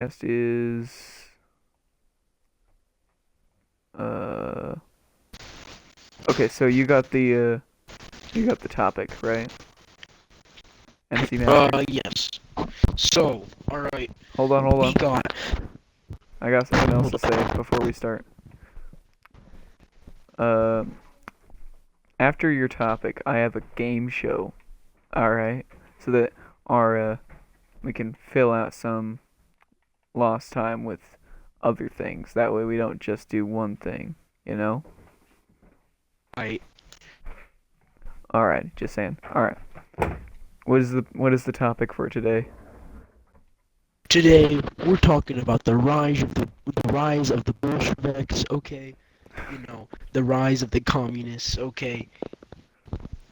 Guest is uh okay, so you got the topic, right? MC Master. Yes. So, alright, Hold we on. got. I got something else Hold to on. say before we start. Uh After your topic, I have a game show. All right? So that our we can fill out some lost time with other things. That way we don't just do one thing, you know? I All right, just saying. All right. What is the topic for today? Today we're talking about the rise of the Bolsheviks. Okay, the rise of the communists. Okay,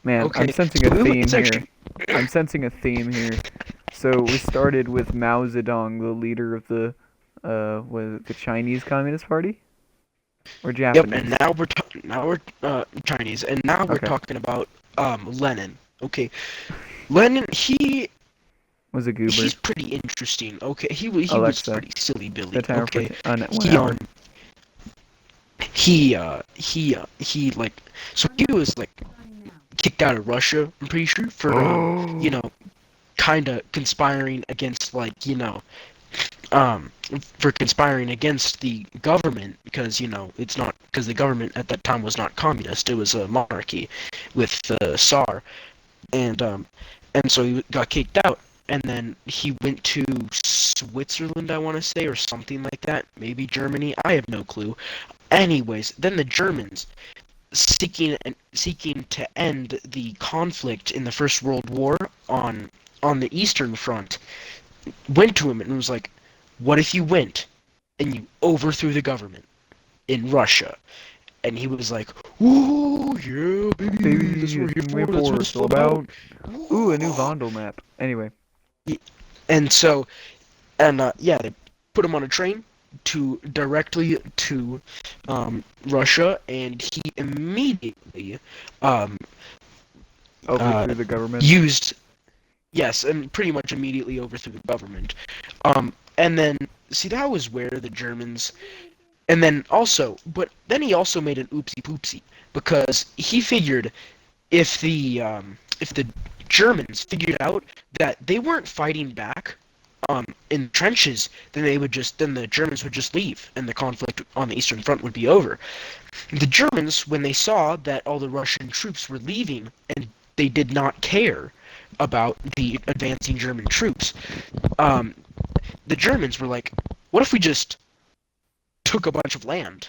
Man, I'm okay. sensing a So theme it's here. actually I'm sensing a theme here. So we started with Mao Zedong, the leader of the was it the Chinese Communist Party or yep. And Japanese? now we're Chinese, and now we're Okay. talking about Lenin. Okay, Lenin. Was a He's goober. pretty interesting. Okay, he was Alexa, pretty silly Billy. set timer for Okay, 1 he hour. he like so he was like kicked out of Russia. I'm pretty sure for you Oh. know kind of conspiring against um for conspiring against the government because it's not because the government at that time was not communist. It was a monarchy with the Tsar, and so he got kicked out, and then he went to Switzerland, I want to say, or something like that, maybe Germany. I have no clue. Anyways, then the Germans, seeking to end the conflict in the First World War on the Eastern Front, went to him and was like, "What if you went and you overthrew the government in Russia?" And he was like, "Ooh, yeah, baby, that's Baby, what we're it's here Way for. That's what Forest it's all all about." about. Ooh, a new Ooh. Vondel map. Anyway. And so, yeah, they put him on a train to directly to Russia, and he immediately um, uh, Overthrew the government. used yes, and pretty much immediately overthrew the government. And then see that was where the Germans, and then also, but then he also made an oopsie poopsie because he figured if the Germans figured out that they weren't fighting back in trenches, then the Germans would just leave, and the conflict on the Eastern Front would be over. The Germans, when they saw that all the Russian troops were leaving and they did not care about the advancing German troops, um, the Germans were like, "What if we just took a bunch of land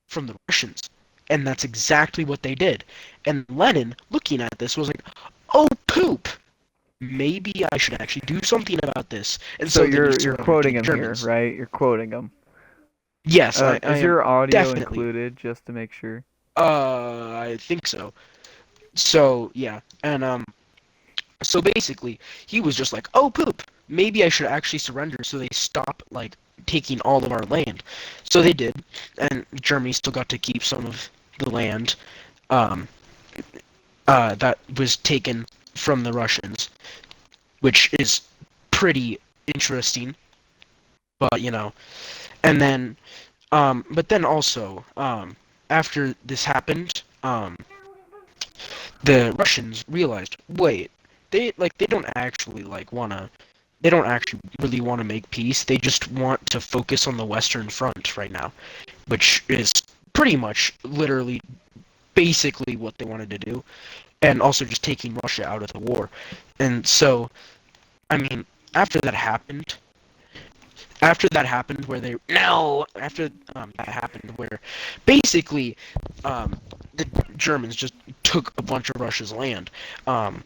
from the Russians?" And that's exactly what they did. And Lenin, looking at this, was like, "Oh poop! Maybe I should actually do something about this." And So so then he you're surrendered to quoting the him here, Germans. right? You're quoting him. Yes, I Is am your audio definitely. included just to make sure? I think so. So yeah, and so basically, he was just like, "Oh poop! Maybe I should actually surrender so they stop like taking all of our land." So they did, and Germany still got to keep some of the land um, that was taken from the Russians, which is pretty interesting. But and then but then also after this happened, the Russians realized, wait, they don't actually they don't actually really want to make peace. They just want to focus on the Western Front right now, which is pretty much literally basically what they wanted to do, and also just taking Russia out of the war. And so, I mean, after that happened, where they no after that happened where basically the Germans just took a bunch of Russia's land. Um,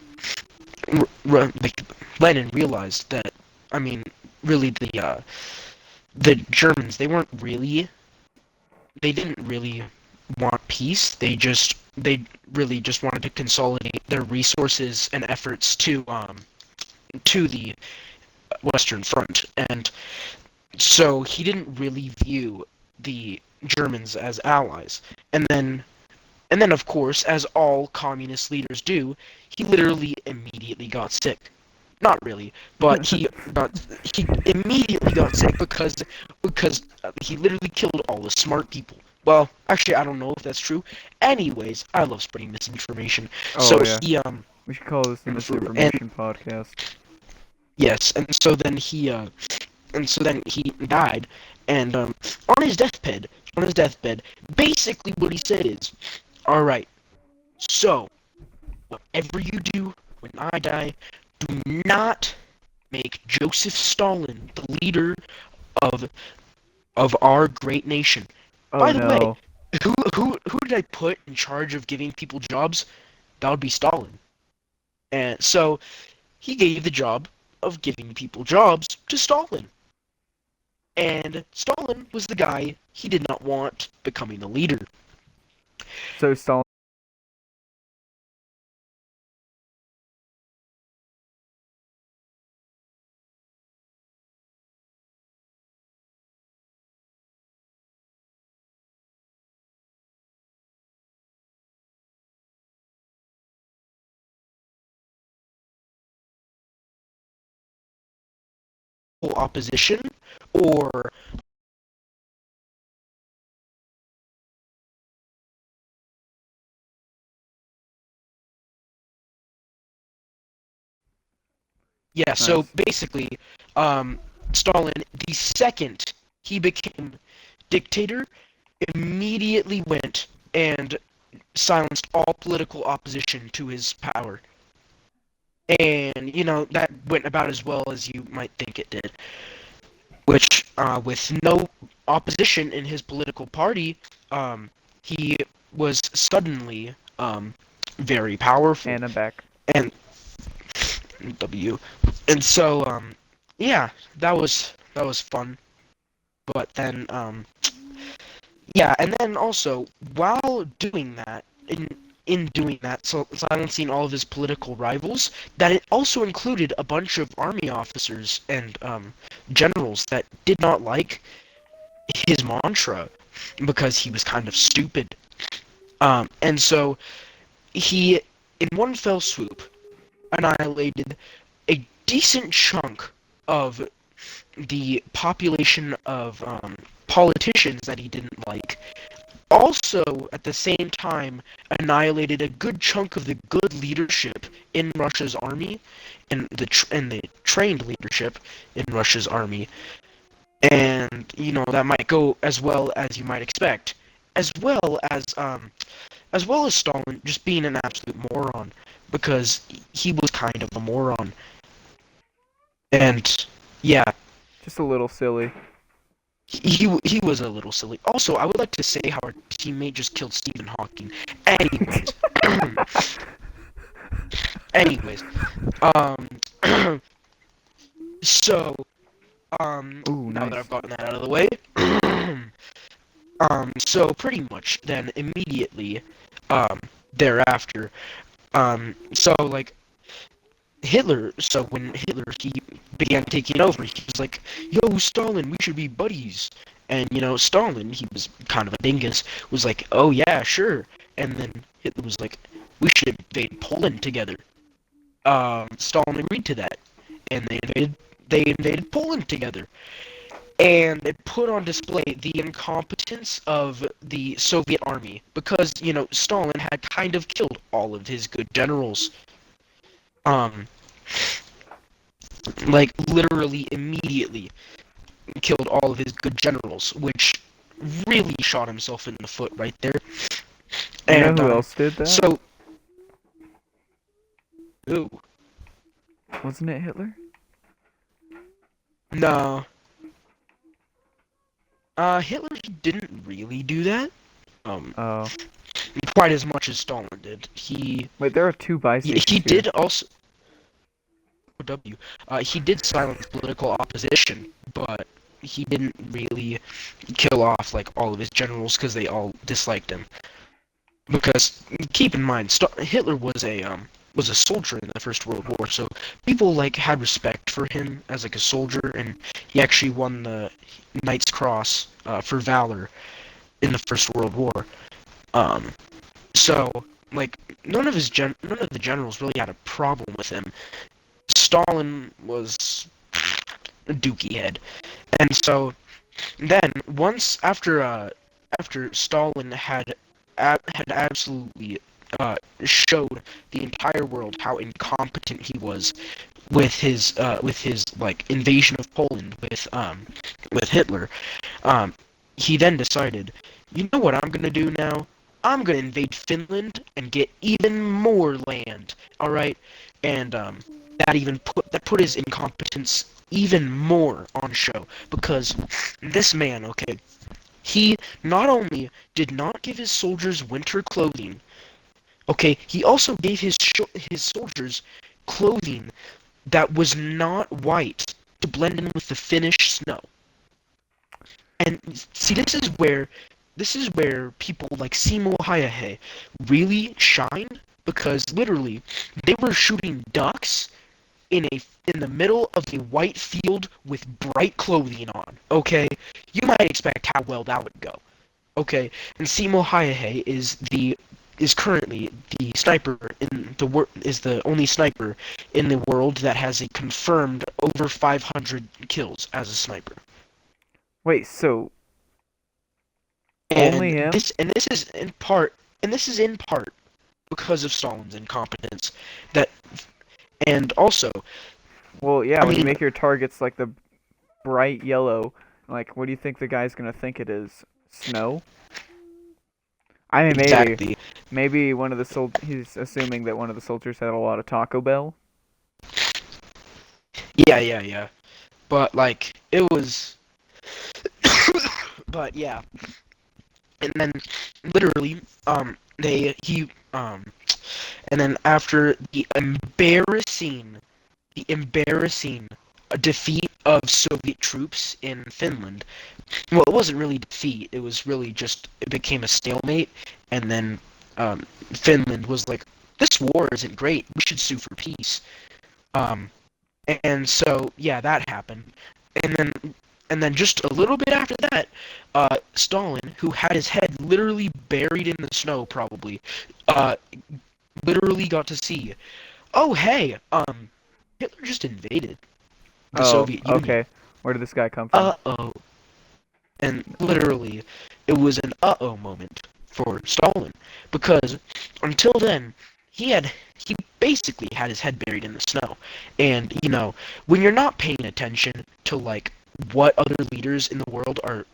like Lenin realized that, I mean, really the Germans, they didn't really want peace. They really just wanted to consolidate their resources and efforts to the Western Front, and so he didn't really view the Germans as allies. And then of course, as all communist leaders do, he literally immediately got sick. Not really, but he immediately got sick because he literally killed all the smart people. Well, actually, I don't know if that's true. Anyways, I love spreading misinformation. Oh So yeah. he We should call this the and misinformation podcast. yes, and so then he died, and on his deathbed, basically what he said is, all right, so whatever you do when I die, do not make Joseph Stalin the leader of our great nation. Oh By the way, no. who did I put in charge of giving people jobs? That would be Stalin. And so he gave the job of giving people jobs to Stalin. And Stalin was the guy he did not want becoming the leader. So Stalin. Opposition, or yeah, so Nice. basically, Stalin, the second he became dictator, immediately went and silenced all political opposition to his power. And, that went about as well as you might think it did. Which, with no opposition in his political party, he was suddenly very powerful. And I'm back. And W. And so, yeah, that was fun. But then, yeah, and then also while doing that, in doing that, so silencing all of his political rivals, that it also included a bunch of army officers and generals that did not like his mantra because he was kind of stupid. And so he, in one fell swoop, annihilated a decent chunk of the population of politicians that he didn't like. Also, at the same time, annihilated a good chunk of the good leadership in Russia's army, and the trained leadership in Russia's army, and that might go as well as you might expect, as well as Stalin just being an absolute moron, because he was kind of a moron, and yeah, Just a little silly. he was a little silly. Also, I would like to say how our teammate just killed Stephen Hawking. Anyways, anyways, um, so Ooh, now that I've nice. gotten that out of the way, so pretty much then immediately, thereafter, so like Hitler. So when Hitler he began taking over, he was like, "Yo, Stalin, we should be buddies." And Stalin, he was kind of a dingus, was like, "Oh yeah, sure." And then Hitler was like, "We should invade Poland together." Stalin agreed to that, and they invaded Poland together, and it put on display the incompetence of the Soviet army because Stalin had kind of killed all of his good generals. Um, like literally immediately killed all of his good generals, which really shot himself in the foot right there. You know And who else did that? so ooh, Wasn't it Hitler? no, Hitler didn't really do that. Um, Oh. quite as much as Stalin did. He Wait, there are two buy he stations here. did also W. He did silence political opposition, but he didn't really kill off like all of his generals because they all disliked him. Because keep in mind, Hitler was a soldier in the First World War, so people like had respect for him as like a soldier, and he actually won the Knight's Cross for valor in the First World War. Um, so like none of the generals really had a problem with him. Stalin was a dookie head, and so then once after Stalin had absolutely showed the entire world how incompetent he was with his like invasion of Poland with Hitler. Um, he then decided, you know what I'm gonna do now? I'm gonna invade Finland and get even more land. All right, and that put his incompetence even more on show because this man, okay, he not only did not give his soldiers winter clothing, okay, he also gave his soldiers clothing that was not white to blend in with the Finnish snow. And see, this is where people like Simo Hayahe really shined because literally they were shooting ducks in the middle of a white field with bright clothing on. Okay, you might expect how well that would go. Okay, and Simo Hayahe is currently the sniper in is the only sniper in the world that has a confirmed over 500 kills as a sniper. Wait, so only And him? this is in part because of Stalin's incompetence. That and also, Well, yeah, I when you mean, make your targets like the bright yellow, like what do you think the guy's gonna think it is? Snow? I mean, exactly. maybe one of the he's assuming that one of the soldiers had a lot of Taco Bell. Yeah. But like it was, but yeah, and then literally, they he and then after the embarrassing defeat of Soviet troops in Finland. Well, it wasn't really defeat. It was really just it became a stalemate, and then Finland was like, "This war isn't great. We should sue for peace." Um, and so yeah, that happened, and then just a little bit after that, Stalin, who had his head literally buried in the snow, probably, uh, literally got to see. Oh hey, Hitler just invaded the Oh, Soviet Union. okay. Where did this guy come from? Oh. And literally, it was an uh-oh moment for Stalin because until then, he basically had his head buried in the snow. And when you're not paying attention to like what other leaders in the world are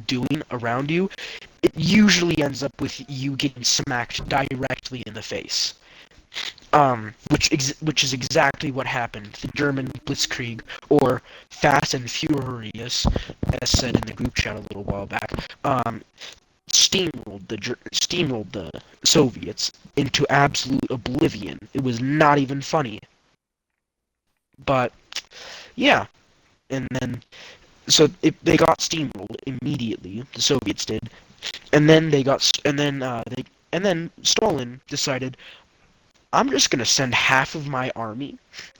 doing around you, it usually ends up with you getting smacked directly in the face. Which is exactly what happened. The German Blitzkrieg, or Fast and Furious, as said in the group chat a little while back, steamrolled the Soviets into absolute oblivion. It was not even funny. But yeah, and then they got steamrolled immediately. The Soviets did, and then and then Stalin decided, I'm just gonna send half of my army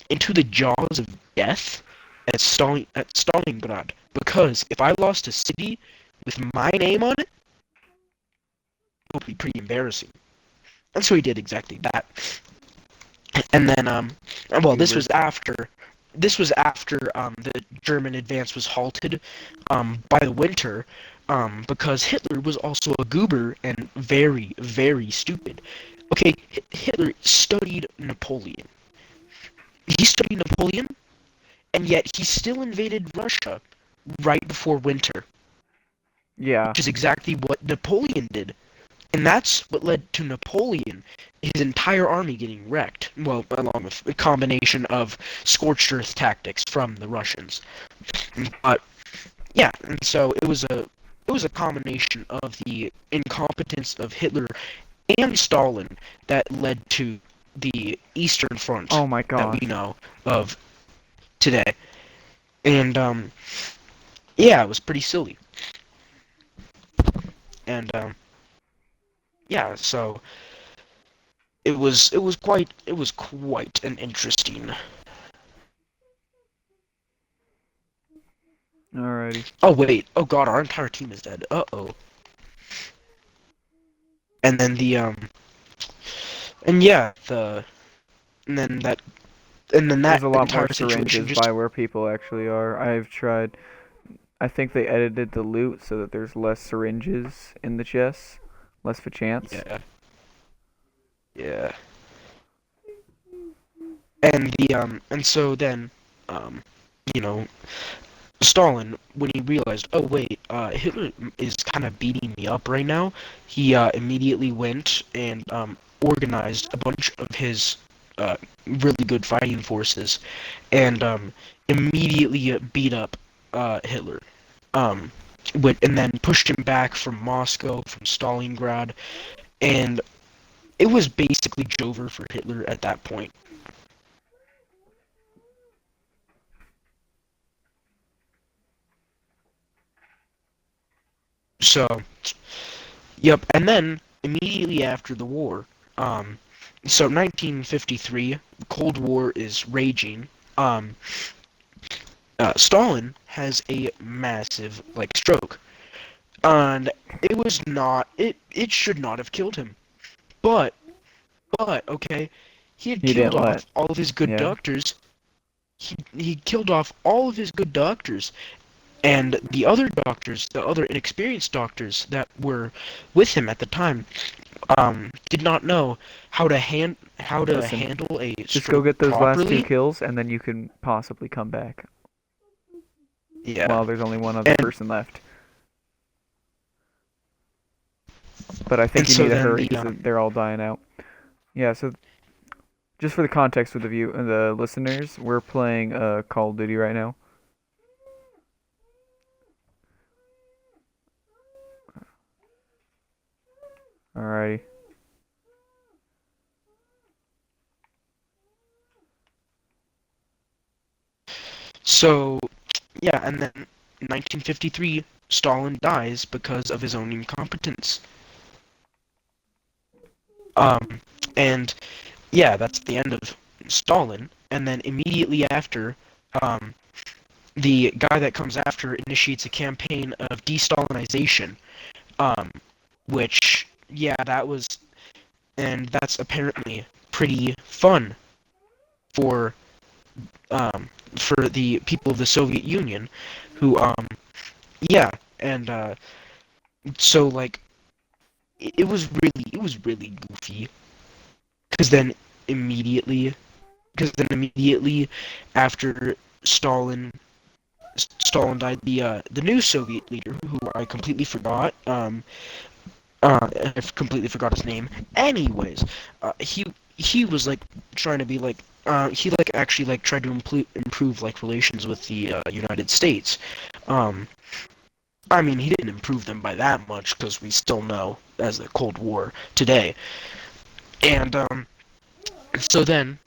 into the jaws of death at Stalingrad because if I lost a city with my name on it, it would be pretty embarrassing. And so he did exactly that. And then well, Goober. this was after the German advance was halted by the winter because Hitler was also a goober and very, very stupid. Okay, Hitler studied Napoleon. He studied Napoleon, and yet he still invaded Russia right before winter, Yeah. which is exactly what Napoleon did. And that's what led to Napoleon, his entire army getting wrecked. Well, along with a combination of scorched earth tactics from the Russians. But yeah, and so it was a combination of the incompetence of Hitler and Stalin that led to the Eastern Front Oh my that we gosh. know of today. And yeah, it was pretty silly. And yeah, so it was quite an interesting. Alrighty. Oh wait, oh god, our entire team is dead. Uh-oh. And then the and yeah, the and then that and then There's that a lot more entire situation syringes just by where people actually are. I've tried. I think they edited the loot so that there's less syringes in the chests, less of a chance. yeah, yeah. And so then, um, you know, Stalin, when he realized, oh wait, Hitler is kind of beating me up right now, he immediately went and organized a bunch of his really good fighting forces, and immediately beat up Hitler. Um, and then pushed him back from Moscow, from Stalingrad, and it was basically over for Hitler at that point. So, yep, and then immediately after the war, um, so 1953, the Cold War is raging. Um, Stalin has a massive like stroke, and it was not it should not have killed him, but okay, he had He killed didn't let. off all of his good Yeah. doctors. He killed off all of his good doctors, and the other doctors, the other inexperienced doctors that were with him at the time, did not know how to Listen, handle a just go stroke get those last two properly. kills, and then you can possibly come back. Yeah, While there's only one other and person left. But I think and you so need to then hurry because they're all dying out. Yeah. So just for the context with the listeners, we're playing Call of Duty right now. Alrighty. so yeah, and then in 1953, Stalin dies because of his own incompetence. Um, and yeah, that's the end of Stalin. And then immediately after, um, the guy that comes after initiates a campaign of de-Stalinization, um, which yeah, that was, and that's apparently pretty fun for um, for the people of the Soviet Union, who yeah, and so like it was really goofy because then immediately immediately after Stalin Stalin died, the new Soviet leader who I completely forgot I completely forgot his name. Anyways, he was like trying to be like he like actually like tried to improve like relations with the United States. Um, I mean, he didn't improve them by that much because we still know as the Cold War today. And so then,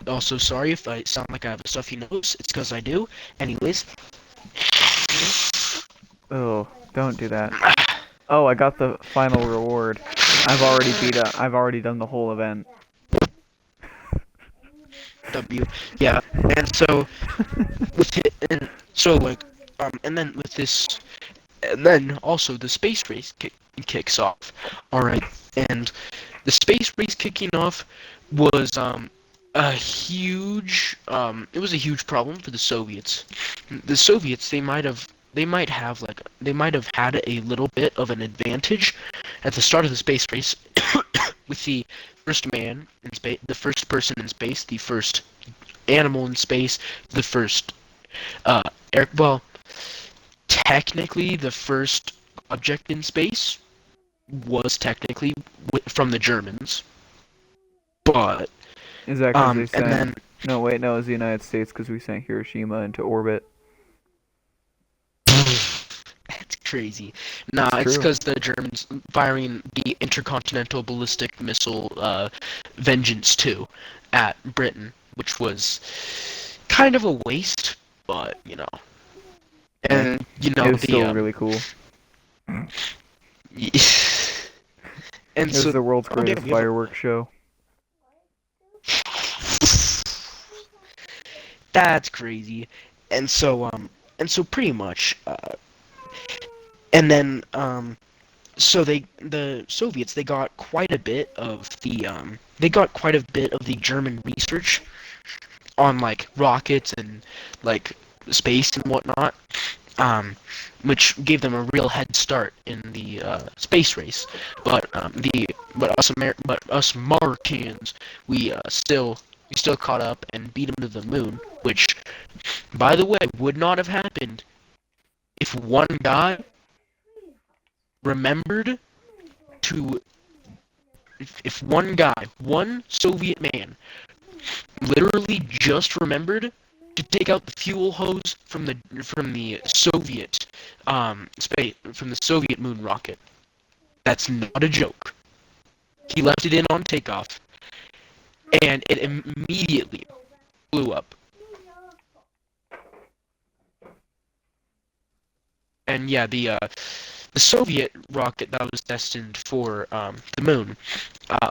also sorry if I sound like I have a stuffy nose. It's because I do. Anyways, Oh, don't do that. Oh, I got the final reward. I've already beat up. I've already done the whole event. W, yeah. And so with it, and so like and then with this, and then also the space race kicks off. All right, and the space race kicking off was a huge it was a huge problem for the Soviets. The Soviets they might have had a little bit of an advantage at the start of the space race with the first man in space, the first person in space, the first animal in space, the first uh air well technically the first object in space was technically from the Germans, but Is that because they and sent? then No, wait, no, it was the United States because we sent Hiroshima into orbit. that's crazy. Nah, It's it's true. because the Germans firing the intercontinental ballistic missile Vengeance 2 at Britain, which was kind of a waste, but you know, Yeah, and you it know was the still really cool. and It was so the world's oh damn, greatest we have fireworks show. that's crazy, and so pretty much and then so the Soviets they got quite a bit of the they got quite a bit of the German research on like rockets and like space and whatnot, um, which gave them a real head start in the space race. But us Martians, we still caught up and beat them to the moon, which, by the way, would not have happened if one guy remembered to if one guy, one Soviet man, literally just remembered to take out the fuel hose from the Soviet space from the Soviet moon rocket. That's not a joke. He left it in on takeoff, and it immediately blew up. And yeah, the Soviet rocket that was destined for the moon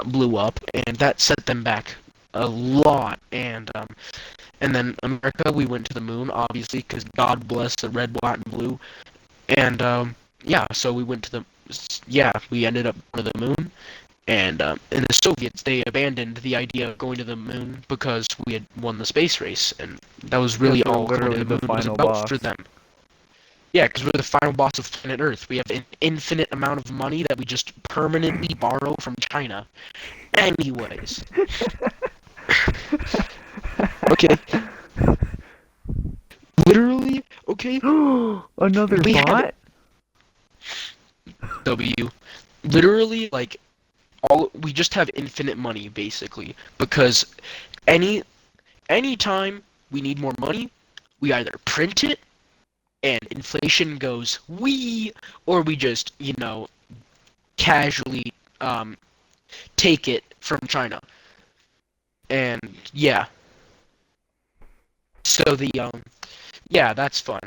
blew up, and that set them back a lot. And then America, we went to the moon, obviously, because God bless the red, white, and blue. And yeah, so we went to the we ended up going to the moon. And the Soviets, they abandoned the idea of going to the moon because we had won the space race, and that was really Because we're all going to literally the the moon was final about for boss. them. Yeah, because we're the final boss of planet Earth. We have an infinite amount of money that we just permanently borrow from China. Anyways, okay, literally, okay, Another we had bot? W. Literally, like all we just have infinite money basically because any anytime we need more money, we either print it and inflation goes wee, or we just casually um, take it from China. And yeah, so the yeah, that's fun.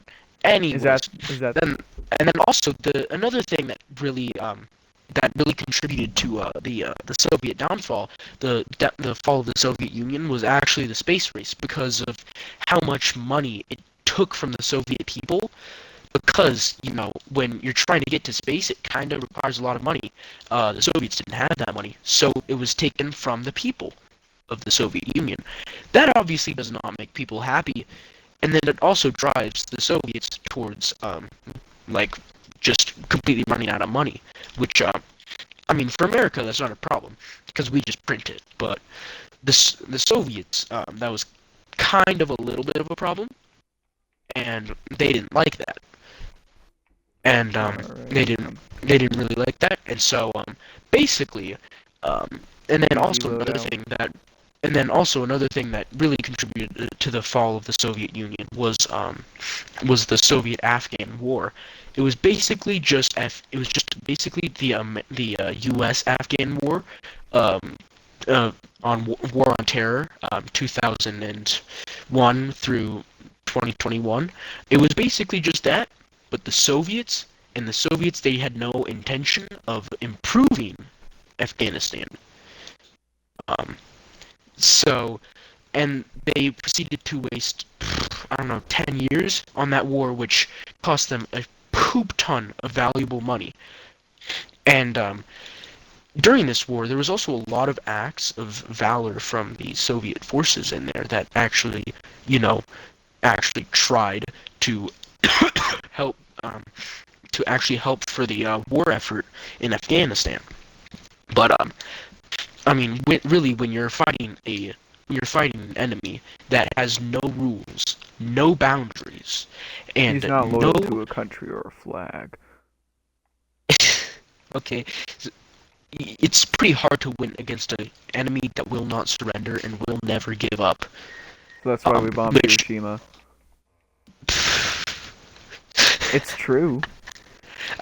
Is Anyways, that then and then also the another thing that really contributed to the Soviet downfall, the fall of the Soviet Union was actually the space race because of how much money it took from the Soviet people. Because when you're trying to get to space, it kind of requires a lot of money. The Soviets didn't have that money, so it was taken from the people of the Soviet Union. That obviously does not make people happy, and then it also drives the Soviets towards like just completely running out of money, which I mean for America that's not a problem because we just print it, but the Soviets that was kind of a little bit of a problem, and they didn't like that, and alright? they didn't really like that, and so basically, um, and then Easy also another loadout. thing that and then also another thing that really contributed to the fall of the Soviet Union was the Soviet-Afghan War. It was basically it was just basically the U.S.-Afghan War, um, on War on Terror, 2001 through 2021. It was basically just that, but the Soviets, they had no intention of improving Afghanistan. Um, so, and they proceeded to waste, I don't know, 10 years on that war, which cost them a poop ton of valuable money. And during this war, there was also a lot of acts of valor from the Soviet forces in there that actually, you know, actually tried to help help for the war effort in Afghanistan. But I mean, really, when you're fighting an enemy that has no rules, no boundaries, He's and not no loyal to a country or a flag. okay, it's pretty hard to win against an enemy that will not surrender and will never give up. So that's why we bombed Which Hiroshima. It's true.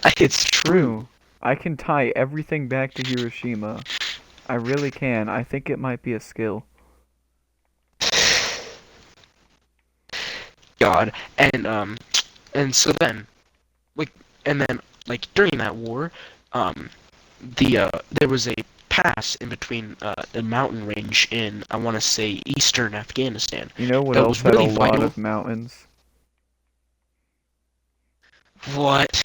it's It's true. true. I can tie everything back to Hiroshima. I really can. I think it might be a skill. God, and so then like and then like during that war, um, there was a pass in between a mountain range in I want to say eastern Afghanistan You know what that else was had a really lot vital. of mountains? What?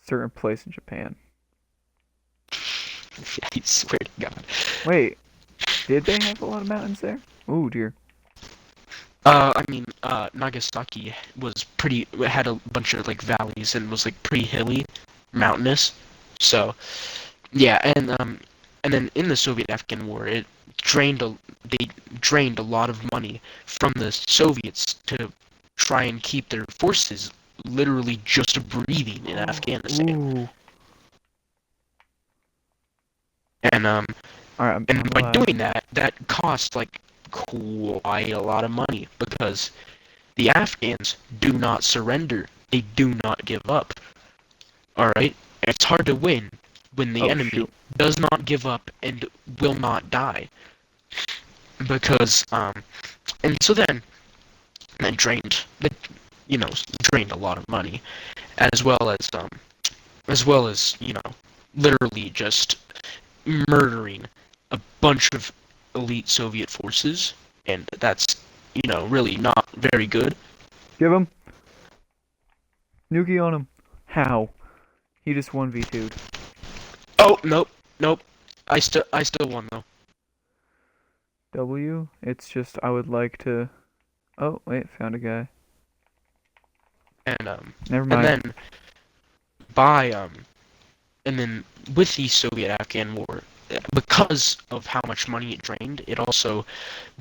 Certain place in Japan. I swear to God. Wait, did they have a lot of mountains there? Oh dear. I mean, Nagasaki was pretty, had a bunch of like valleys and was like pretty hilly, mountainous. So, yeah, and then in the Soviet-Afghan War, they drained a lot of money from the Soviets to try and keep their forces literally just breathing in Afghanistan. Ooh. And All right, I'm and by glad. doing that, that cost like quite a lot of money because the Afghans do not surrender. They do not give up. All right? It's hard to win when the Oh enemy shoot. does not give up and will not die. Because and so then that drained that you know drained a lot of money as well as, literally just murdering a bunch of elite Soviet forces, and that's, really not very good. Give him. Nuki on him. How? He just 1v2'd. Oh, nope, nope. I still won though. W? It's just I would like to. Oh, wait, found a guy. And Never and mind. then by and then with the Soviet-Afghan War, because of how much money it drained, it also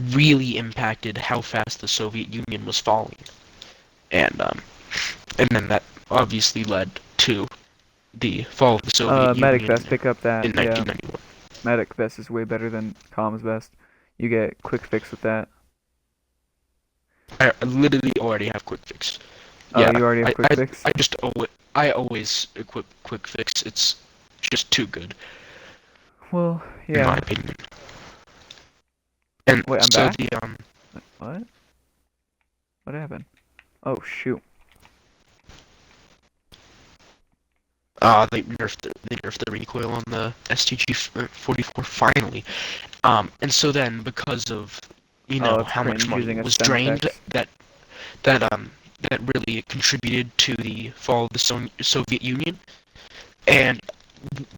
really impacted how fast the Soviet Union was falling. And then that obviously led to the fall of the Soviet Medic Union vest, pick up that. in Yeah, 1991. medic vest is way better than comms vest. You get quick fix with that. I literally already have quick fix. Oh, Yeah, you already have I, quick I, fix? I just I always equip quick fix. It's just too good, Well, in my yeah. opinion. And Wait, I'm so back? the What? What happened? Oh, shoot. they nerfed the recoil on the STG-44 finally. And so then because of Oh, that's how much cringe money using a was drained, Semtex. that really contributed to the fall of the Soviet Union, and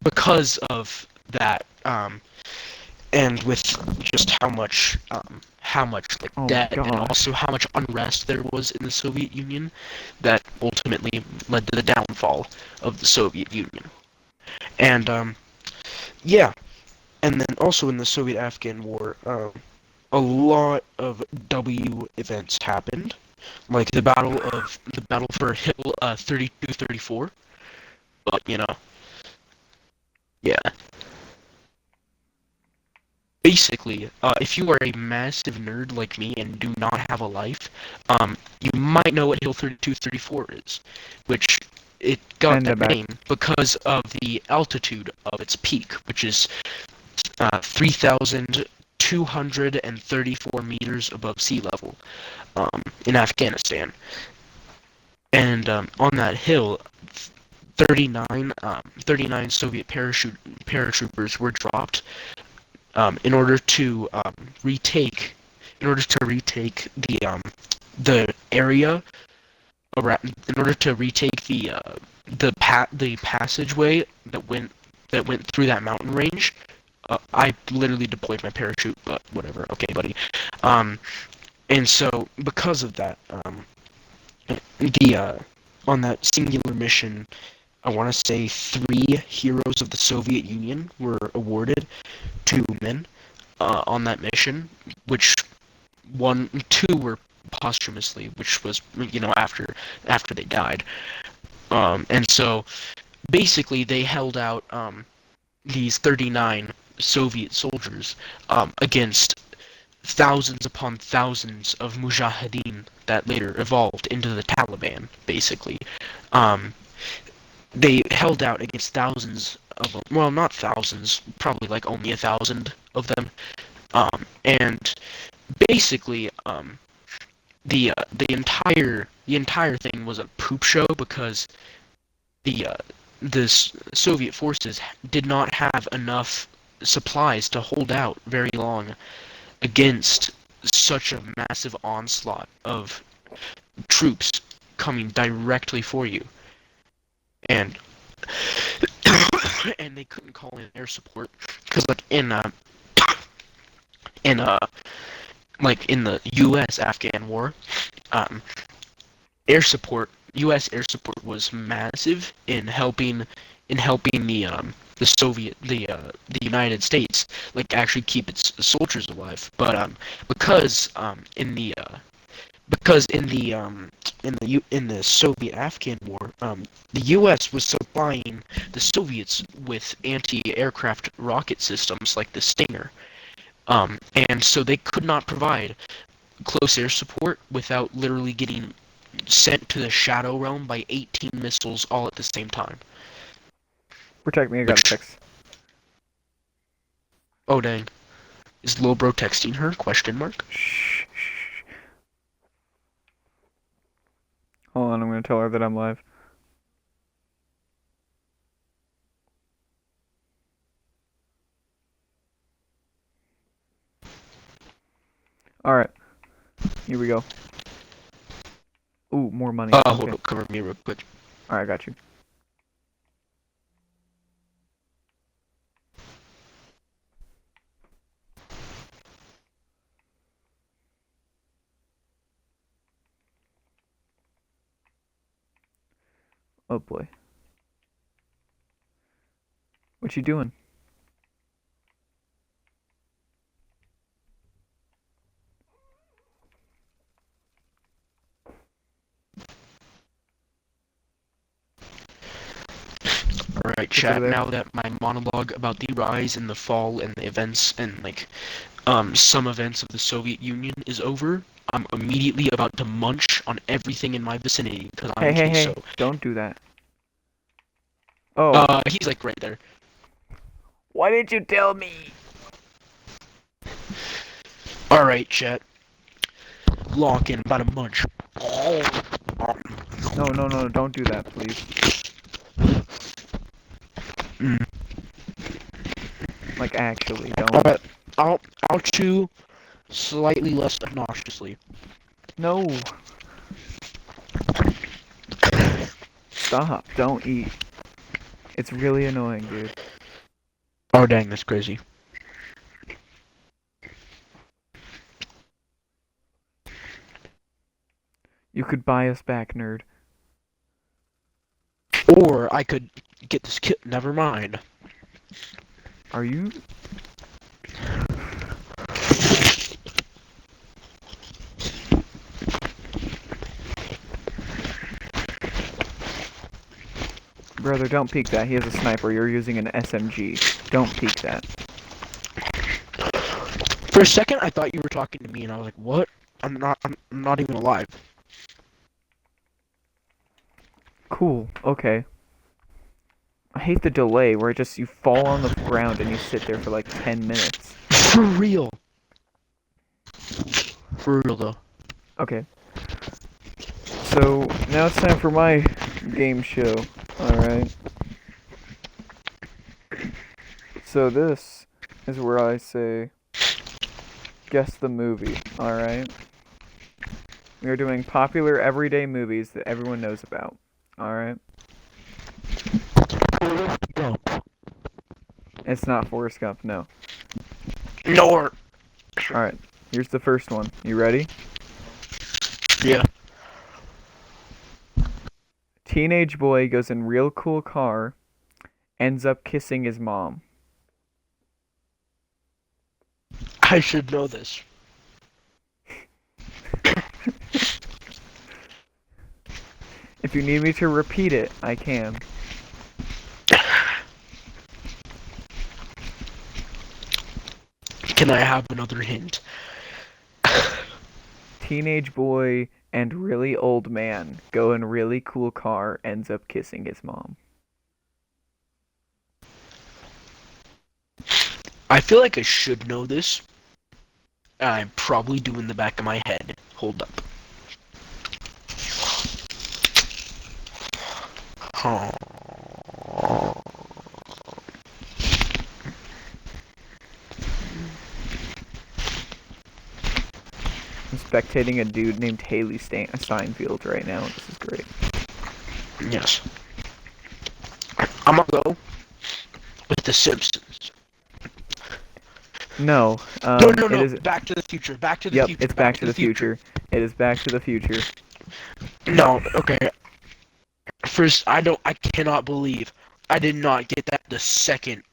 because of that, and with just how much like Oh my debt and gosh. also how much unrest there was in the Soviet Union, that ultimately led to the downfall of the Soviet Union. And yeah, and then also in the Soviet-Afghan War, a lot of W events happened, like the battle for Hill 32-34. But yeah. Basically, if you are a massive nerd like me and do not have a life, you might know what Hill 32-34 is, which it got And that I'm back. name because of the altitude of its peak, which is 3,234 meters above sea level, in Afghanistan. And on that hill, 39 Soviet paratroopers were dropped, in order to retake the area around, in order to retake the passageway that went through that mountain range. I literally deployed my parachute, but whatever. Okay, buddy. Um, and so because of that, the on that singular mission, I want to say 3 heroes of the Soviet Union were awarded to men, on that mission, which two were posthumously, which was after they died. And so basically they held out, these 39 Soviet soldiers, against thousands upon thousands of mujahideen that later evolved into the Taliban. Basically, um, they held out against thousands of them. Well, not thousands, probably like only 1,000 of them. And basically, the entire thing was a poop show because the Soviet forces did not have enough supplies to hold out very long against such a massive onslaught of troops coming directly for you, and and they couldn't call in air support because, like, in like in the U.S.-Afghan war, um, air support, U.S. air support was massive in helping the United States like actually keep its soldiers alive. But because because in the Soviet-Afghan war, the U.S. was supplying the Soviets with anti-aircraft rocket systems like the Stinger, and so they could not provide close air support without literally getting sent to the shadow realm by 18 missiles all at the same time. Protect me, I got a Which, text. oh dang, is Lil Bro texting her? Question mark. Shh, shh. Hold on, I'm gonna tell her that I'm live. Alright, here we go. Ooh, more money. Hold Okay. up, cover me real quick. Alright, I got you. Oh boy. What you doing? Alright, What's over chat, there? now that my monologue about the rise and the fall and the events and like some events of the Soviet Union is over, I'm immediately about to munch on everything in my vicinity because I'm Hey, a hey, queso. hey. Don't do that. Oh. He's like right there. Why didn't you tell me? Alright, chat. Lock in, about a munch. No, no, no, don't do that, please. Mm. Like, actually, don't. Alright, I'll chew slightly less obnoxiously. No. Stop. Don't eat. It's really annoying, dude. Oh dang, that's crazy. You could buy us back, nerd. Or I could get this kit. Never mind. Are you? Brother, don't peek that. He has a sniper. You're using an SMG. Don't peek that. For a second, I thought you were talking to me, and I was like, "What? I'm not even alive." Cool. Okay. I hate the delay where it just you fall on the ground and you sit there for like 10 minutes. For real. For real though. Okay. So, now it's time for my game show. Alright. So this is where I say, guess the movie. Alright? We are doing popular everyday movies that everyone knows about. Alright? It's not Forrest Gump, no. No. Alright, here's the first one. You ready? Yeah. Teenage boy goes in real cool car, ends up kissing his mom. I should know this. If you need me to repeat it, I can. Can I have another hint? Teenage boy and really old man go in really cool car, ends up kissing his mom. I feel like I should know this. I'm probably doing the back of my head. Hold up. Oh. I'm spectating a dude named Haley Steinfeld right now. This is great. Yes. I'm gonna go with The Simpsons. No. No, no, It no. is. Back to the Future. Back to the Yep. Future. It's Back Back to to the the Future. Future. It is Back to the Future. No, okay. First, I cannot believe I did not get that the second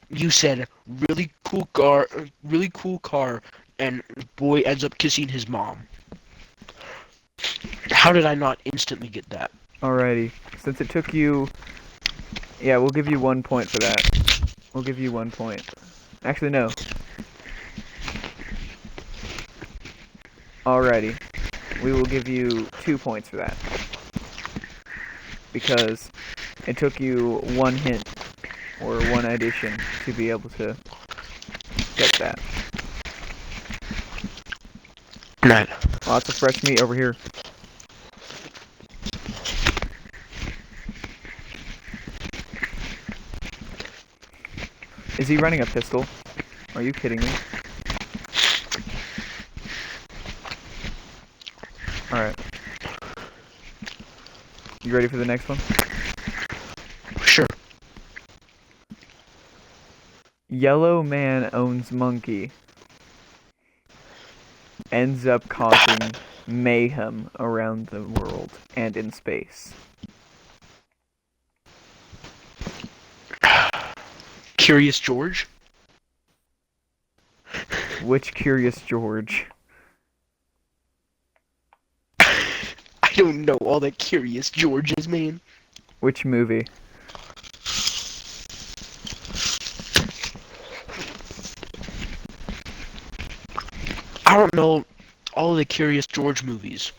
you said really cool car, and boy ends up kissing his mom. How did I not instantly get that? Alrighty. Since it took you, yeah, we'll give you 1 point for that. We'll give you 1 point. Actually, no. Alrighty. We will give you 2 points for that because it took you one hint or one addition to be able to get that. Nine. Lots of fresh meat over here. Is he running a pistol? Are you kidding me? Alright. You ready for the next one? Sure. Yellow man owns monkey. Ends up causing mayhem around the world and in space. Curious George? Which Curious George? I don't know all the Curious Georges, man. Which movie? I don't know all the Curious George movies.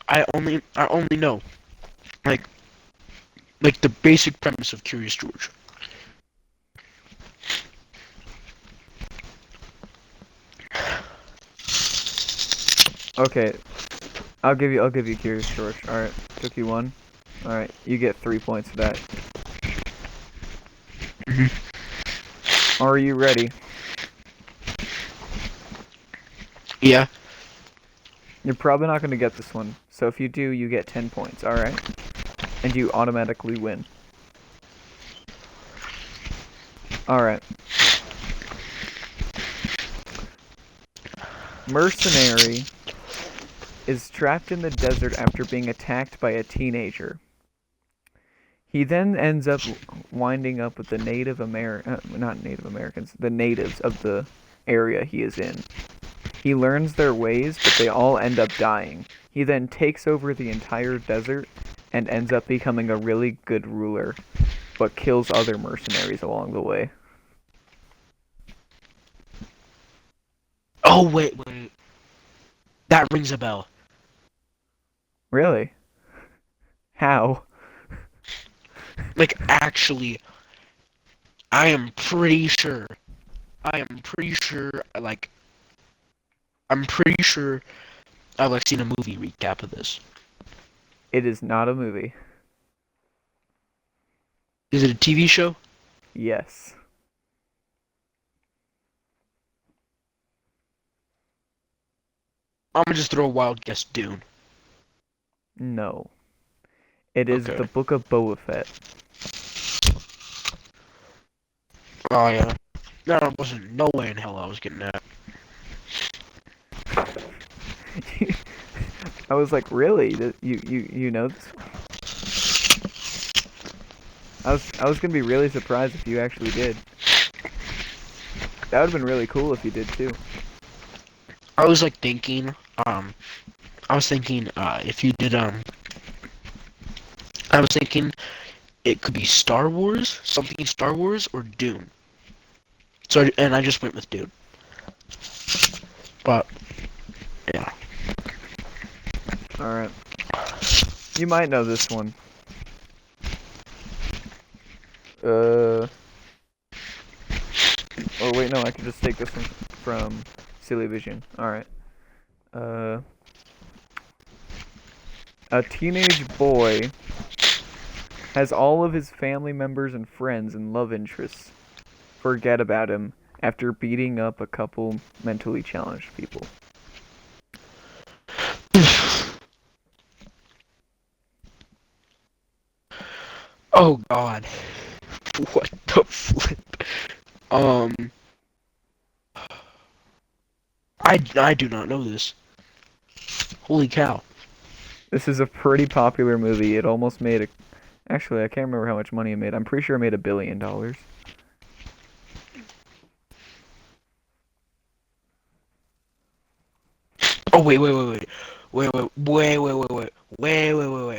I only know like the basic premise of Curious George. Okay, I'll give you Curious George. Alright, took you one. Alright, you get 3 points for that. Are you ready? Yeah. You're probably not going to get this one, so if you do, you get 10 points, alright? And you automatically win. Alright. Mercenary is trapped in the desert after being attacked by a teenager. He then ends up winding up with the not Native Americans, the natives of the area he is in. He learns their ways, but they all end up dying. He then takes over the entire desert and ends up becoming a really good ruler, but kills other mercenaries along the way. Oh wait. That rings a bell. Really? How? Like actually, I am pretty sure. I am pretty sure. I'm pretty sure I've seen a movie recap of this. It is not a movie. Is it a TV show? Yes. I'm gonna just throw a wild guess. Dune. No. It is Okay. the Book of Boba Fett. Oh yeah. No, there wasn't no way in hell I was getting that. I was like, really? You know this? I was gonna be really surprised if you actually did. That would have been really cool if you did too. I was thinking, I was thinking, if you did, I was thinking it could be Star Wars, something Star Wars, or Dune. So, and I just went with Dune. But, yeah. Alright. You might know this one. Or wait, no, I can just take this one from Silly Vision. Alright. A teenage boy has all of his family members and friends and love interests forget about him after beating up a couple mentally challenged people. Oh God. What the flip? Um. I do not know this. Holy cow. This is a pretty popular movie. It almost made a. Actually, I can't remember how much money it made. I'm pretty sure it made $1 billion. Oh wait.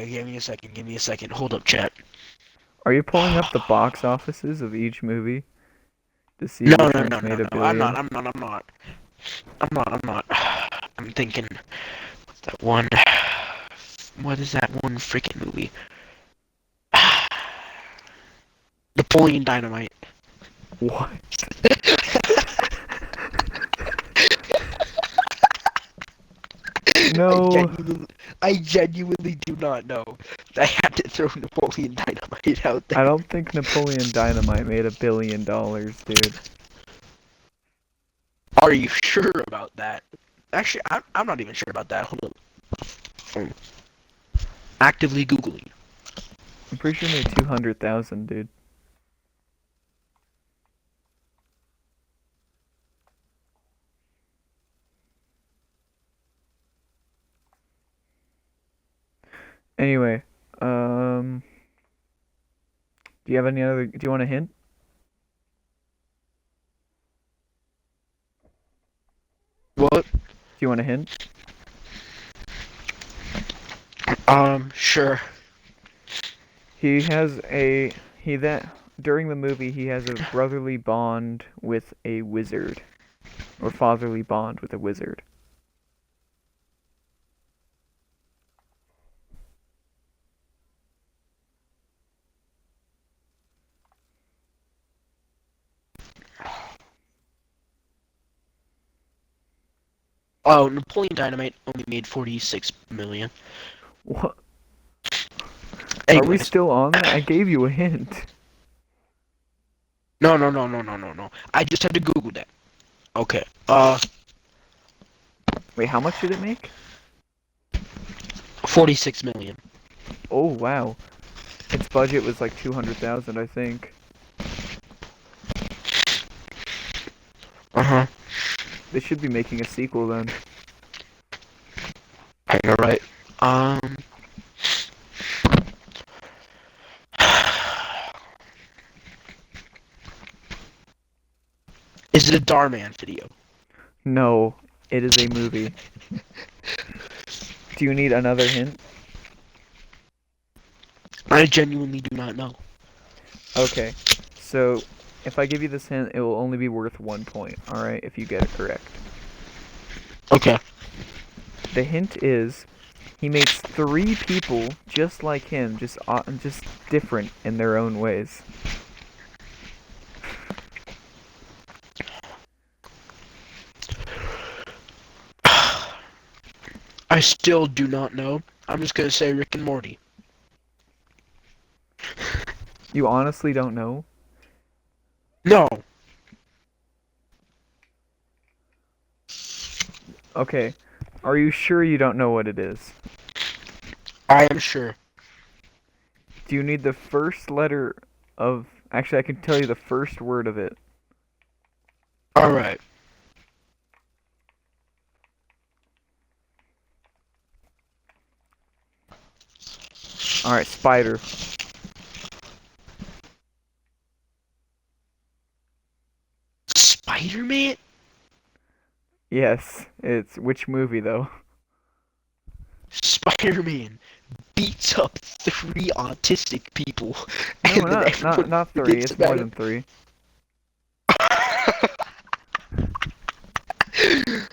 Give me a second. Give me a second. Hold up, chat. Are you pulling up the box offices of each movie to see No, which no, ones no, no, made a no. I'm not. billion? I'm not. I'm not. I'm not. I'm not. I'm thinking. What's that one? What is that one freaking movie? Napoleon Dynamite. What? I No, genuinely, I genuinely do not know. I had to throw Napoleon Dynamite out I there. don't think Napoleon Dynamite made $1 billion, dude. Are you sure about that? Actually, I'm not even sure about that. Hold up. Actively Googling. I'm pretty sure it made 200,000, dude. Anyway, um, do you have any other? Do you want a hint? What? Do you want a hint? Sure. He that during the movie he has a brotherly bond with a wizard or fatherly bond with a wizard. Oh, Napoleon Dynamite only made 46 million. What? Are we Anyways, still on that? I gave you a hint. no. I just had to Google that. Okay. Wait, how much did it make? 46 million. Oh wow. Its budget was like 200,000, I think. Uh-huh. They should be making a sequel then. You're right. Um, is it a Darman video? No, it is a movie. Do you need another hint? I genuinely do not know. Okay. So, if I give you this hint, it will only be worth 1 point, alright, if you get it correct. Okay. The hint is he makes three people just like him, just different in their own ways. I still do not know. I'm just gonna say Rick and Morty. You honestly don't know? No. Okay. Are you sure you don't know what it is? I am sure. Do you need the first letter of... Actually, I can tell you the first word of it. Alright. Alright, spider. Spider-Man? Yes, it's... Which movie, though? Spider-Man beats up three autistic people, No, and then not everyone not three. forgets It's more about than three. it.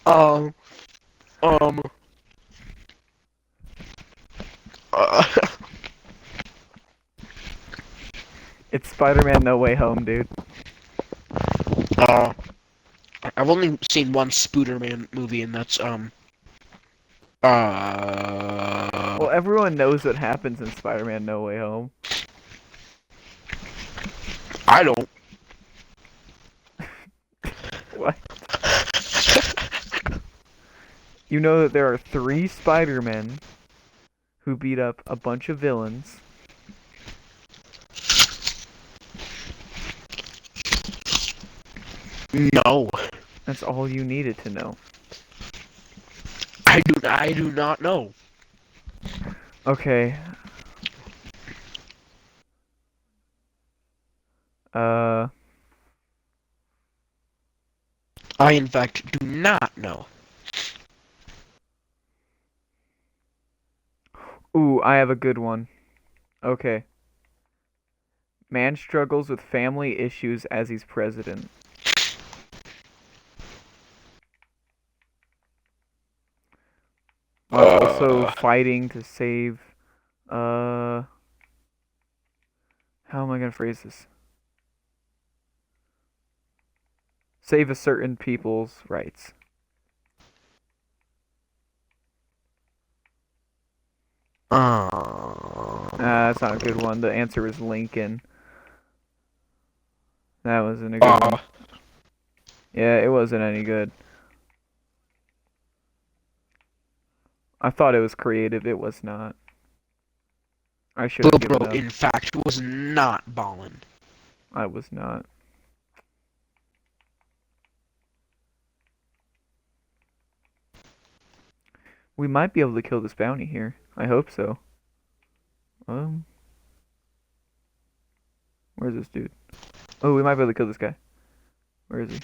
um, um, uh, It's Spider-Man No Way Home, dude. uh, I've only seen one Spooderman movie, and that's, Well, everyone knows what happens in Spider-Man No Way Home. I don't. What? You know that there are three Spider-Men who beat up a bunch of villains. No. That's all you needed to know. I do not know. Okay. Uh. I, in fact, do not know. Ooh, I have a good one. Okay. Man struggles with family issues as he's president. While also Uh, fighting to save. Uh. How am I gonna phrase this? Save a certain people's rights. That's not a good one. The answer was Lincoln. That wasn't a good uh, one. Yeah, it wasn't any good. I thought it was creative. It was not. I should have Lil given Bro, up. in fact, was not ballin'. I was not. We might be able to kill this bounty here. I hope so. Um, where's this dude? Oh, we might be able to kill this guy. Where is he?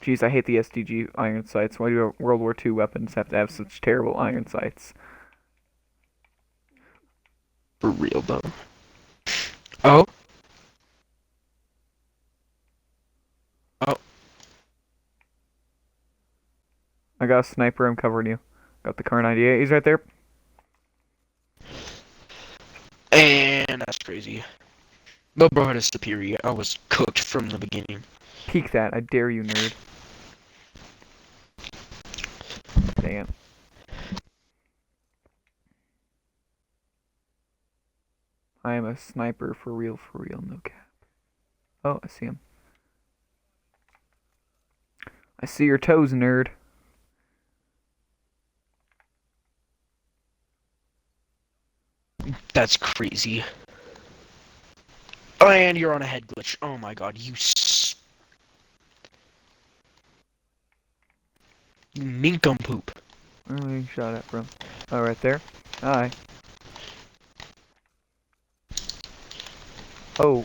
Jeez, I hate the SDG iron sights. Why do World War II weapons have to have such terrible iron sights? For real, though. Oh? Oh. I got a sniper. I'm covering you. Got the Kar 98. He's right there. And that's crazy. Lil Bro had a superior. I was cooked from the beginning. Peek that. I dare you, nerd. Dang it. I am a sniper for real, no cap. Oh, I see him. I see your toes, nerd. That's crazy. Oh, and you're on a head glitch. Oh my god, you nincompoop. Where are you shot at from? Oh, right there. Hi. Oh,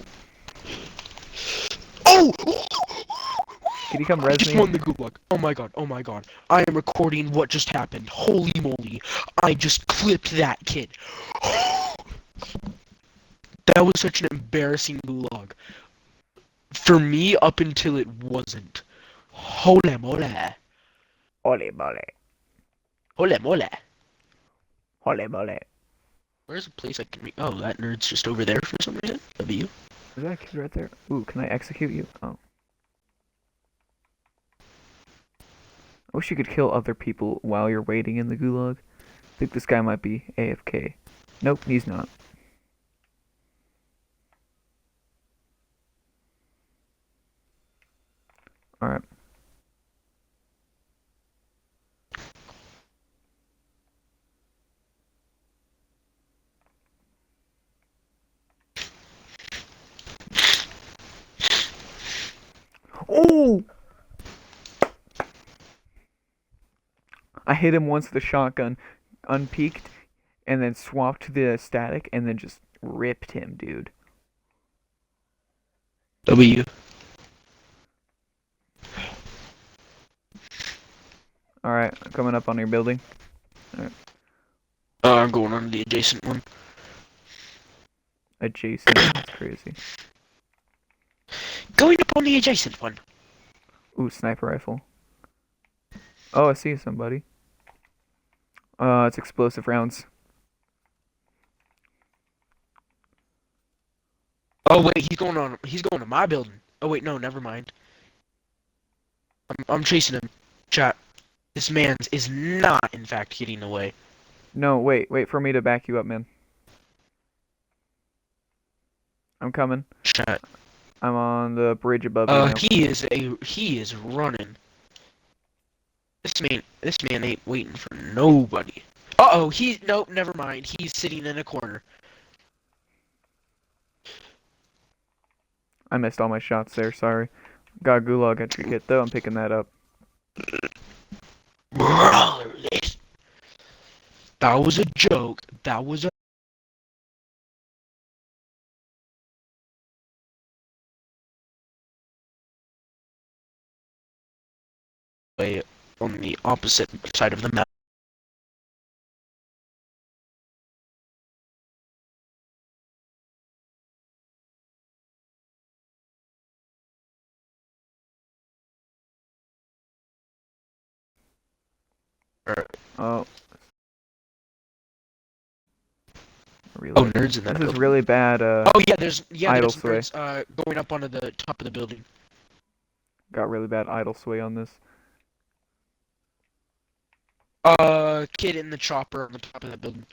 Oh! can you come I res just me? won the gulag. Oh my god, oh my god. I am recording what just happened. Holy moly. I just clipped that kid. That was such an embarrassing gulag. For me, up until it wasn't. Holy moly. Ole mole. Holy moly. Ole mole. Where's a place I can oh, that nerd's just over there for some reason? W. Is that a kid right there? Ooh, can I execute you? Oh. I wish you could kill other people while you're waiting in the gulag. I think this guy might be AFK. Nope, he's not. Alright. Oh! I hit him once with a shotgun, unpeaked, and then swapped to the static, and then just ripped him, dude. W. Alright, coming up on your building. Alright. I'm going on the adjacent one. Adjacent, that's crazy. Going up on the adjacent one. Ooh, sniper rifle. Oh, I see somebody. It's explosive rounds. Oh wait, he's going to my building. Oh wait, no, never mind. I'm chasing him. Chat. This man is not, in fact, getting away. No, wait for me to back you up, man. I'm coming. Chat. I'm on the bridge above you now. He is running. This man ain't waiting for nobody. Uh-oh, nope, never mind. He's sitting in a corner. I missed all my shots there. Sorry. Got a gulag entry kit though. I'm picking that up. That was a joke. That was a way on the opposite side of the map. Oh, Oh, reload. nerds in that This is building. really bad. Oh yeah, there's Idle sway. nerds going up onto the top of the building. Got really bad idle sway on this. Kid in the chopper on the top of that building.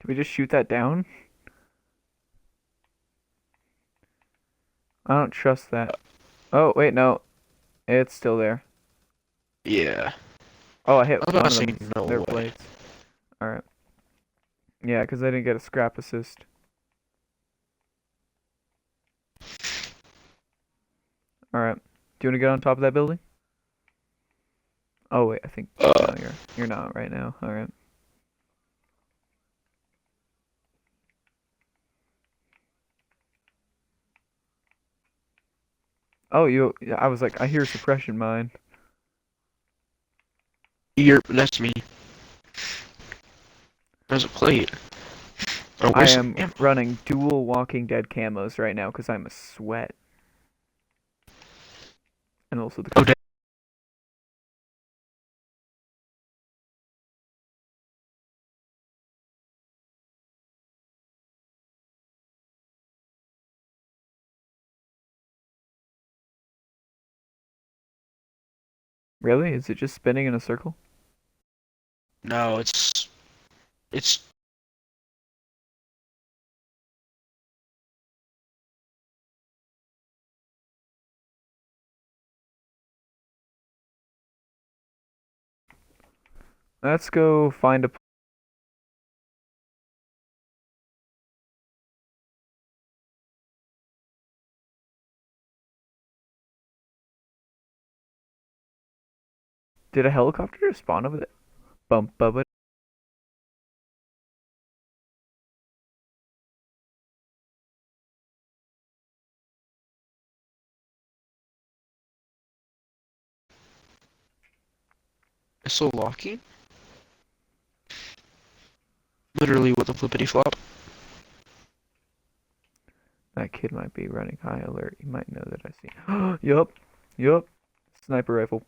Did we just shoot that down? I don't trust that. Oh wait, no, it's still there. Yeah. Oh, I hit I was one about of to them. say no Their way. plates. All right. Yeah, because I didn't get a scrap assist. All right. Do you want to get on top of that building? Oh wait, I think Uh, no, you're not right now. All right. Oh, you. I was like, I hear suppression mine. that's me. There's a plate. Oh, I where's some am ammo? running dual Walking Dead camos right now because I'm a sweat, and also the. Oh, Really? Is it just spinning in a circle? no, it's. Let's go find a. Did a helicopter just spawn over there? Bump, bubba. It's so locking. Literally, what the flippity flop. That kid might be running high alert. He might know that I see. Yup. Yup. Sniper rifle.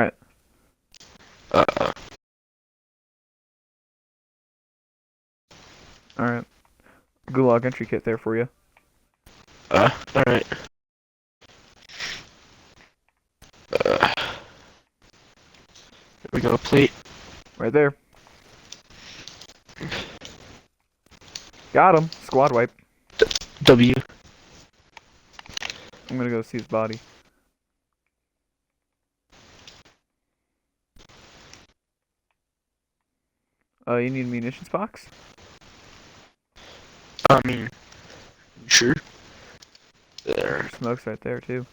Alright. Uh, Alright. Gulag entry kit there for you. alright. There we go, plate. Right there. Got him. Squad wipe. W. I'm gonna go see his body. You need a munitions box? I mean, sure. There. Smoke's right there, too.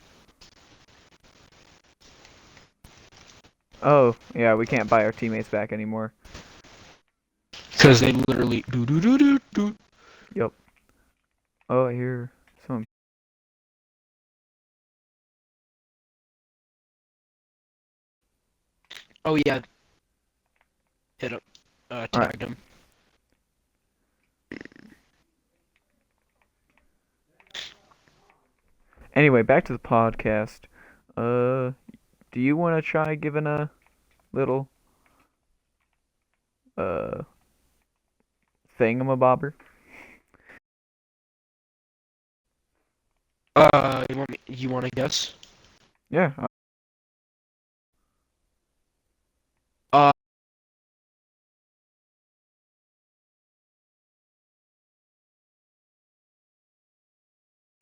Oh, yeah, we can't buy our teammates back anymore. Because they literally do do do do do. Yup. Oh, I hear some. Oh yeah. Hit him. Alright. Tagged him. Anyway, back to the podcast. Do you want to try giving a little, uh, thingamabobber? You want to guess? Yeah. Uh,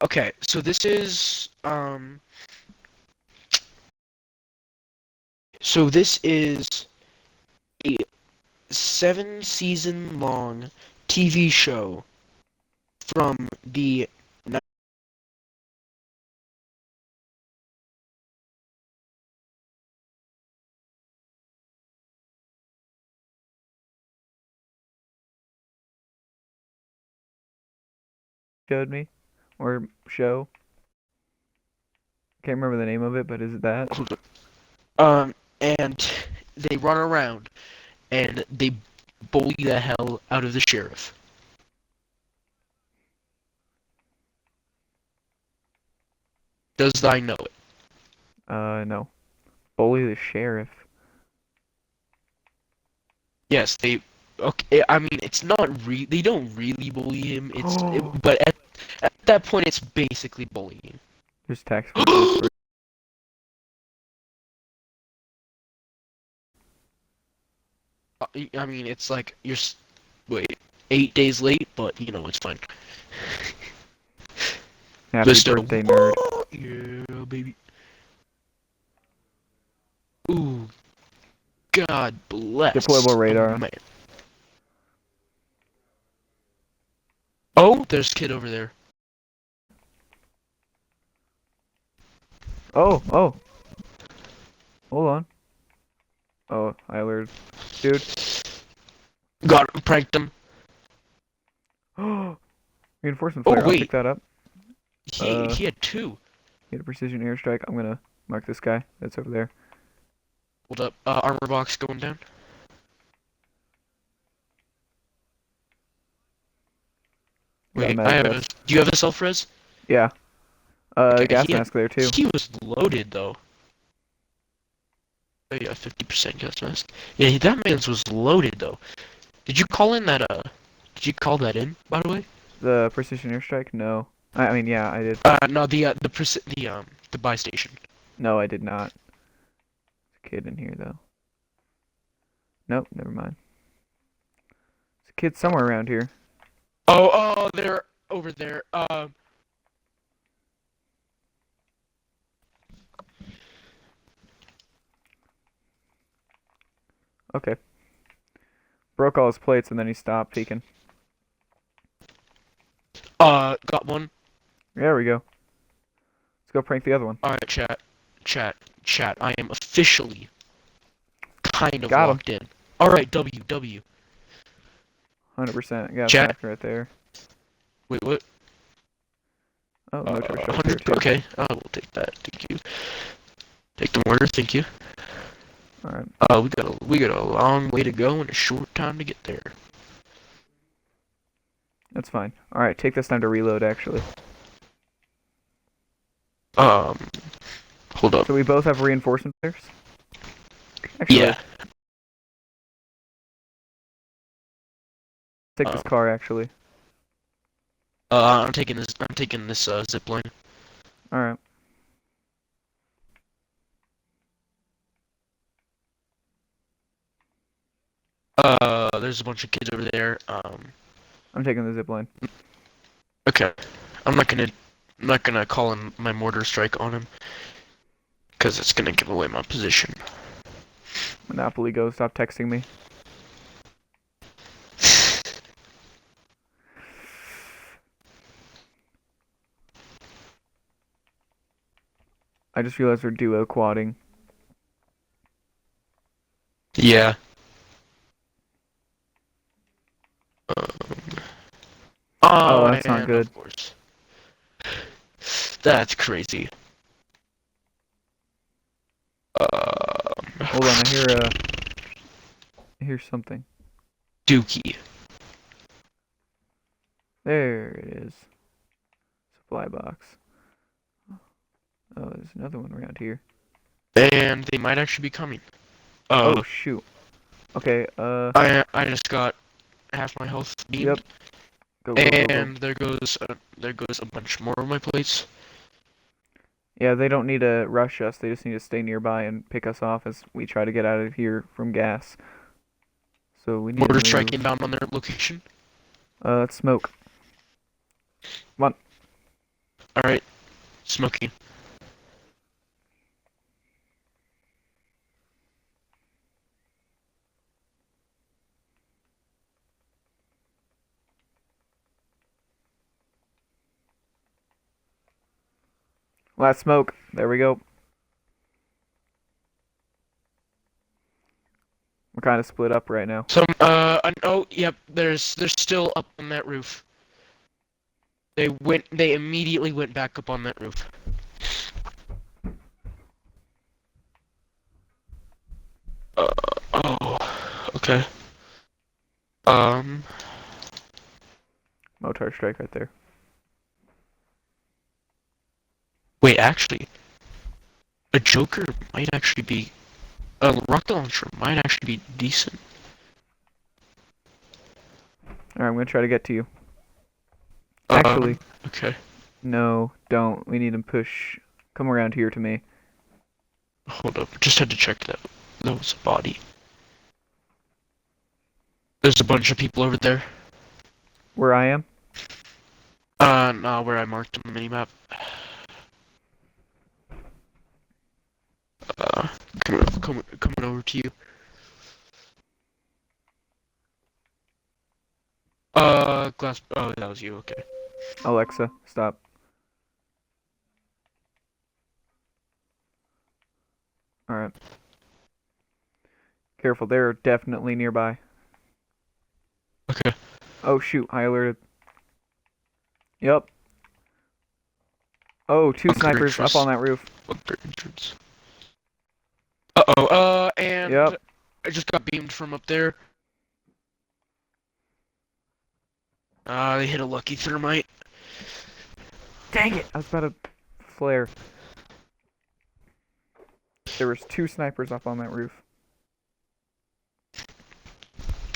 Okay, so this is a 7 season long TV show from the Showed me, or show. Can't remember the name of it, but is it that? and they run around and they bully the hell out of the sheriff. Does I know it? No. Bully the sheriff. Yes, they. Okay, I mean, it's not they don't really bully him. Oh, But at that point, it's basically bullying. just text me this. I mean, it's like wait 8 days late, but it's fine. Happy Just birthday, nerd. yeah, baby. Ooh, God Deployable bless. Oh radar. man. Oh, there's a kid over there. Oh, oh. Hold on. Oh, I alerted. Dude. Got him, pranked him. Oh, reinforcement Oh flare. I'll pick wait, that up. he Uh, he had two. get a precision airstrike. I'm gonna mark this guy. That's over there. Hold up, armor box going down. Got a Wait, medic vest. do you have a self res? Yeah. Okay, Gas mask there too. he was loaded though. Oh yeah, 50% gas mask. Yeah, that man's was loaded though. Did you call in that Did you call that in, by the way? The precision airstrike? No. I mean, yeah, I did. No, the buy station. No, I did not. There's a kid in here though. Nope, never mind. There's a kid somewhere around here. Oh, they're over there. Okay. Broke all his plates and then he stopped peeking. Got one. There we go. Let's go prank the other one. All right, chat, chat. I am officially kind of Got him. locked in. All right, W. 100% gas Chat. mask right there. Wait, what? Oh, no charge strike there 100. too. Okay, I will take that. Thank you. Take the mortar. Thank you. Alright. We got a long way to go and a short time to get there. That's fine. Alright, take this time to reload actually. Um, Hold up. So we both have reinforcement flares? Actually, Yeah. take this car actually. I'm taking this. I'm taking this zip line. Alright. There's a bunch of kids over there. I'm taking the zip line. Okay. I'm not gonna call in my mortar strike on him, cause it's gonna give away my position. Monopoly Go, stop texting me. I just realized we're duo quadding. Yeah. Oh, Oh, that's not and good. of course. That's crazy. Hold on, I hear something. Dookie. There it is. Supply box. Oh, there's another one around here. And they might actually be coming. Oh shoot. Okay, I just got half my health beamed. yep. Go. And there goes a bunch more of my plates. Yeah, they don't need to rush us. They just need to stay nearby and pick us off as we try to get out of here from gas. So we need Mortar to strike move. inbound on their location. Let's smoke. Come on. All right, smoking. Last smoke. There we go. We're kind of split up right now. Oh, yep. They're still up on that roof. They immediately went back up on that roof. Uh, oh, okay. Um, Motar strike right there. wait, actually, a Joker might actually be, a rocket launcher might actually be decent. Alright, I'm gonna try to get to you. Actually, Okay. no, don't. We need to push. Come around here to me. Hold up. Just had to check that. That was a body. There's a bunch of people over there. Where I am? No, where I marked on the minimap. Uh, coming over to you. Glass. Oh, that was you. Okay. Alexa, stop. Alright. Careful, they're definitely nearby. Okay. Oh shoot, I alerted. Yep. Oh, two Bunker snipers up entrance. on that roof. Bunker entrance. Uh-oh. And Yep. I just got beamed from up there. They hit a lucky thermite. Dang it! I was about to flare. There was two snipers up on that roof.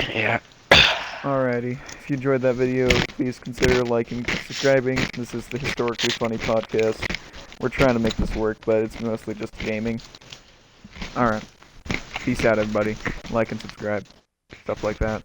Yeah. Alrighty. If you enjoyed that video, please consider liking and subscribing. This is the Historically Funny Podcast. We're trying to make this work, but it's mostly just gaming. Alright. Peace out, everybody. Like and subscribe. Stuff like that.